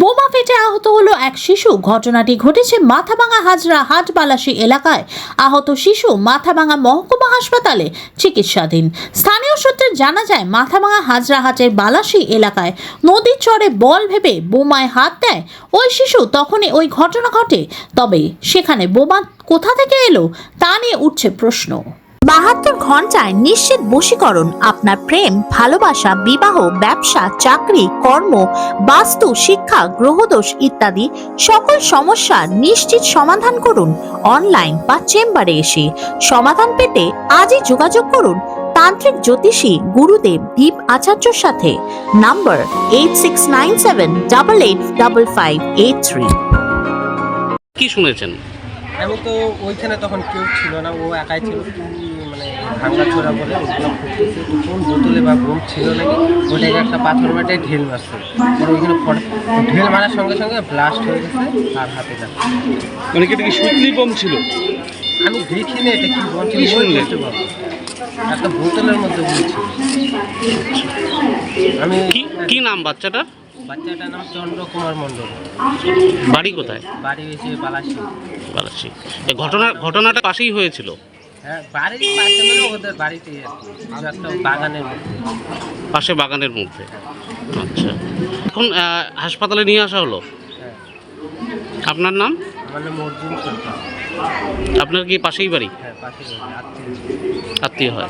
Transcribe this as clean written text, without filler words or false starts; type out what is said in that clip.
বোমা ফেটে আহত হলো এক শিশু। ঘটনাটি ঘটেছে মাথাভাঙা হাজরা হাটবালাসী এলাকায়। আহত শিশু মাথাভাঙা মহকুমা হাসপাতালে চিকিৎসাধীন। স্থানীয় সূত্রে জানা যায়, মাথাভাঙা হাজরা হাটের বালাসী এলাকায় নদীর চরে বল ভেবে বোমায় হাত দেয় ওই শিশু। তখনই ওই ঘটনা ঘটে। তবে সেখানে বোমা কোথা থেকে এলো তা নিয়ে উঠছে প্রশ্ন। 72 ঘন্টায় নিশ্চিত বশীকরণ। আপনার প্রেম, ভালোবাসা, বিবাহ, ব্যবসা, চাকরি, কর্ম, বাস্তু, শিক্ষা, গ্রহদোষ ইত্যাদি সকল সমস্যার নিশ্চিত সমাধান করুন অনলাইন বা চেম্বারে এসে। সমাধান পেতে আজই যোগাযোগ করুন তান্ত্রিক জ্যোতিষী গুরুদেব দীপ আচার্যর সাথে। নাম্বার 8697885583। কি শুনেছেন? আমি তো ওইখানে তখন কেউ ছিল না, ও একাই ছিল। মানে ভাঙ্গাচোরা বলে ওগুলো ফুটতেছে, তো কোন বোতলে বা বোম ছিল নাকি, ওটাকে একটা পাথর মাঠে ঢিল মারছে। পরে ওইখানে ঢিল মারার সঙ্গে সঙ্গে ব্লাস্ট হয়ে গেছে আর হাতে লাগে। মানে কি এটা কি সুতলি বোম ছিল? আমি দেখিনি এটা কি বোম ছিল, একটা বোতলের মধ্যে বলছি। আমি কি নাম বাচ্চাটার? বাচ্চাটার নাম চন্দ্রকুমার মণ্ডল। বাড়ি কোথায়? বাড়ি হয়েছে বালাসী। বালাসী। এই ঘটনাটা পাশেই হয়েছিল? হ্যাঁ, বাড়ির পাশে মানে ওদের বাড়িতে আর কি, কিছু একটা বাগানের মধ্যে। পাশে বাগানের মধ্যে। আচ্ছা, এখন হাসপাতালে নিয়ে আসা হলো। হ্যাঁ। আপনার নাম? আমার নাম অর্জুন সরকার। আপনার কি পাশেই বাড়ি? হ্যাঁ, পাশে আত্মীয় হয়?